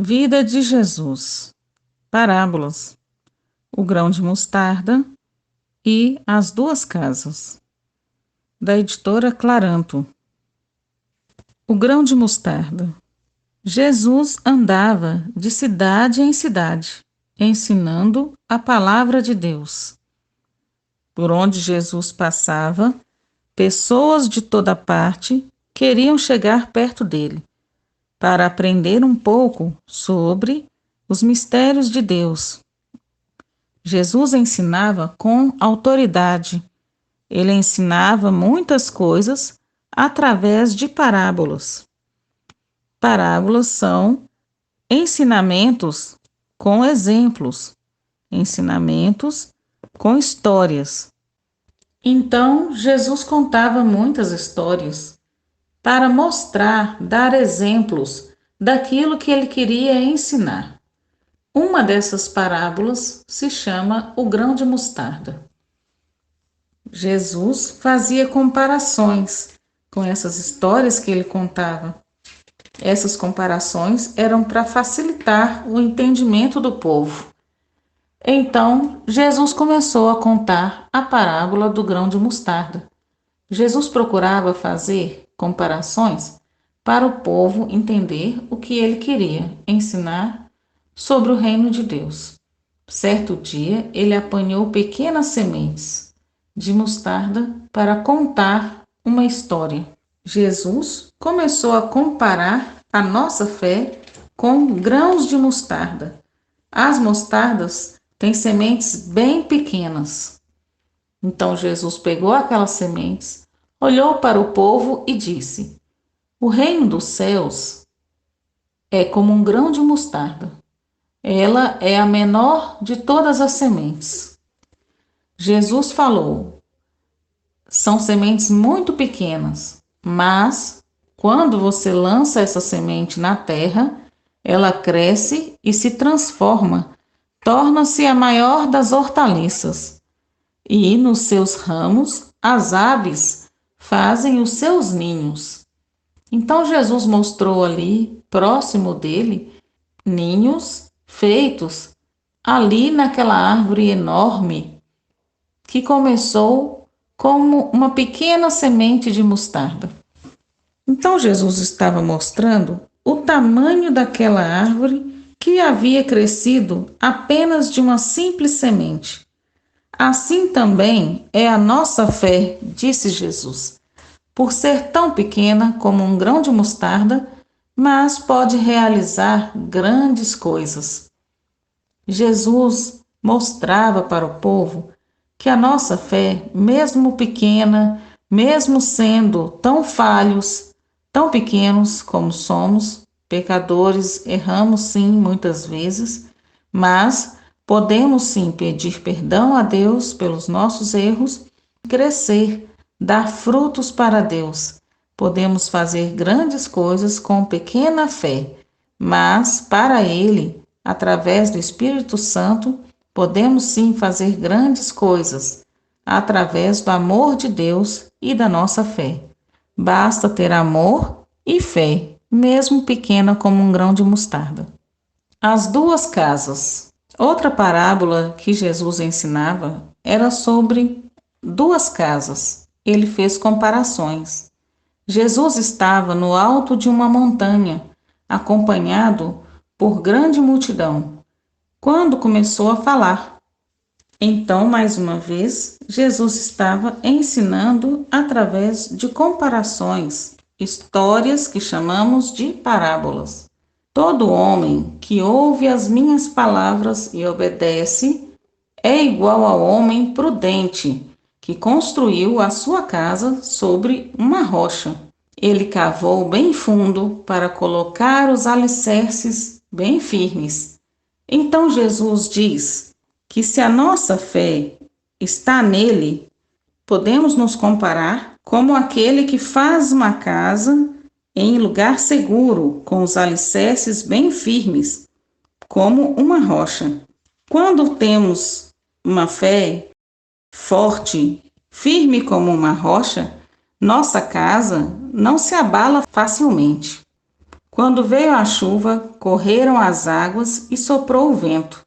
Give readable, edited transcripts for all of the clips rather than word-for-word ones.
Vida de Jesus. Parábolas. O grão de mostarda e as duas casas. Da editora Claranto. O grão de mostarda. Jesus andava de cidade em cidade, ensinando a palavra de Deus. Por onde Jesus passava, pessoas de toda parte queriam chegar perto dele, para aprender um pouco sobre os mistérios de Deus. Jesus ensinava com autoridade. Ele ensinava muitas coisas através de parábolas. Parábolas são ensinamentos com exemplos, ensinamentos com histórias. Então, Jesus contava muitas histórias para mostrar, dar exemplos daquilo que ele queria ensinar. Uma dessas parábolas se chama o grão de mostarda. Jesus fazia comparações com essas histórias que ele contava. Essas comparações eram para facilitar o entendimento do povo. Então, Jesus começou a contar a parábola do grão de mostarda. Jesus procurava fazer comparações para o povo entender o que ele queria ensinar sobre o reino de Deus. Certo dia, ele apanhou pequenas sementes de mostarda para contar uma história. Jesus começou a comparar a nossa fé com grãos de mostarda. As mostardas têm sementes bem pequenas. Então Jesus pegou aquelas sementes, olhou para o povo e disse: O reino dos céus é como um grão de mostarda. Ela é a menor de todas as sementes. Jesus falou: são sementes muito pequenas, mas quando você lança essa semente na terra, ela cresce e se transforma, torna-se a maior das hortaliças. E nos seus ramos as aves fazem os seus ninhos. Então Jesus mostrou ali, próximo dele, ninhos feitos ali naquela árvore enorme que começou como uma pequena semente de mostarda. Então Jesus estava mostrando o tamanho daquela árvore que havia crescido apenas de uma simples semente. Assim também é a nossa fé, disse Jesus, por ser tão pequena como um grão de mostarda, mas pode realizar grandes coisas. Jesus mostrava para o povo que a nossa fé, mesmo pequena, mesmo sendo tão falhos, tão pequenos como somos, pecadores, erramos sim muitas vezes, mas podemos sim pedir perdão a Deus pelos nossos erros, crescer, dar frutos para Deus. Podemos fazer grandes coisas com pequena fé, mas para Ele, através do Espírito Santo, podemos sim fazer grandes coisas, através do amor de Deus e da nossa fé. Basta ter amor e fé, mesmo pequena como um grão de mostarda. As duas casas. Outra parábola que Jesus ensinava era sobre duas casas. Ele fez comparações. Jesus estava no alto de uma montanha, acompanhado por grande multidão, quando começou a falar. Então, mais uma vez, Jesus estava ensinando através de comparações, histórias que chamamos de parábolas. Todo homem que ouve as minhas palavras e obedece é igual ao homem prudente que construiu a sua casa sobre uma rocha. Ele cavou bem fundo para colocar os alicerces bem firmes. Então Jesus diz que se a nossa fé está nele, podemos nos comparar como aquele que faz uma casa em lugar seguro, com os alicerces bem firmes, como uma rocha. Quando temos uma fé forte, firme como uma rocha, nossa casa não se abala facilmente. Quando veio a chuva, correram as águas e soprou o vento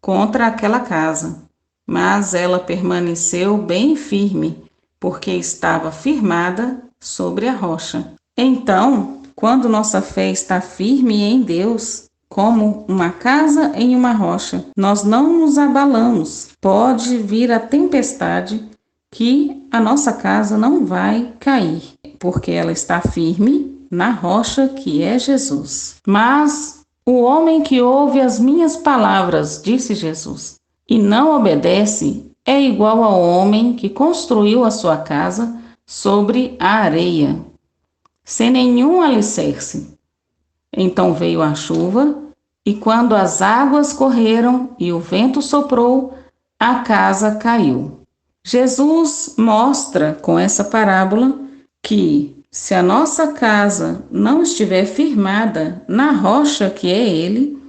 contra aquela casa, mas ela permaneceu bem firme, porque estava firmada sobre a rocha. Então, quando nossa fé está firme em Deus, como uma casa em uma rocha, nós não nos abalamos. Pode vir a tempestade, que a nossa casa não vai cair, porque ela está firme na rocha que é Jesus. Mas o homem que ouve as minhas palavras, disse Jesus, e não obedece, é igual ao homem que construiu a sua casa sobre a areia, sem nenhum alicerce. Então veio a chuva, e quando as águas correram e o vento soprou, a casa caiu. Jesus mostra com essa parábola que, se a nossa casa não estiver firmada na rocha que é Ele,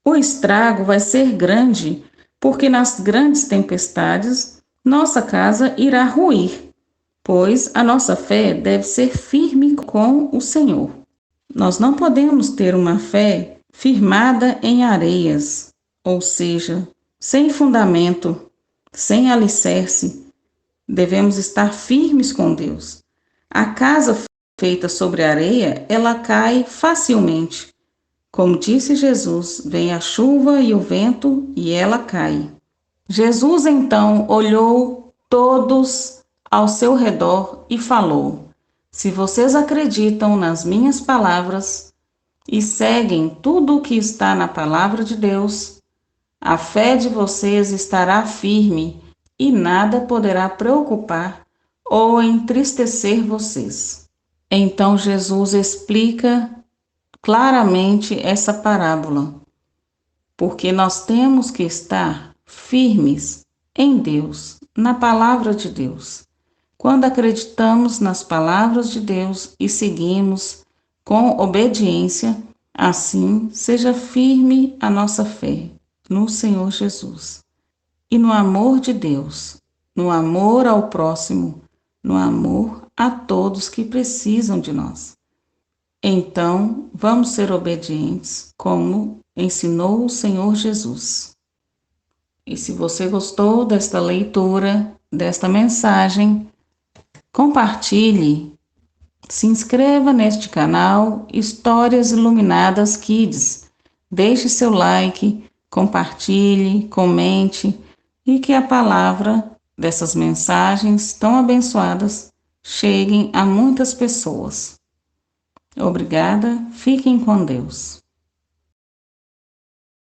o estrago vai ser grande, porque nas grandes tempestades nossa casa irá ruir, pois a nossa fé deve ser firme com o Senhor. Nós não podemos ter uma fé firmada em areias, ou seja, sem fundamento, sem alicerce. Devemos estar firmes com Deus. A casa feita sobre areia, ela cai facilmente. Como disse Jesus, vem a chuva e o vento e ela cai. Jesus então olhou todos ao seu redor e falou: se vocês acreditam nas minhas palavras e seguem tudo o que está na palavra de Deus, a fé de vocês estará firme e nada poderá preocupar ou entristecer vocês. Então Jesus explica claramente essa parábola, porque nós temos que estar firmes em Deus, na palavra de Deus. Quando acreditamos nas palavras de Deus e seguimos com obediência, assim seja firme a nossa fé no Senhor Jesus e no amor de Deus, no amor ao próximo, no amor a todos que precisam de nós. Então, vamos ser obedientes, como ensinou o Senhor Jesus. E se você gostou desta leitura, desta mensagem, compartilhe, se inscreva neste canal Histórias Iluminadas Kids. Deixe seu like, compartilhe, comente e que a palavra dessas mensagens tão abençoadas cheguem a muitas pessoas. Obrigada, fiquem com Deus.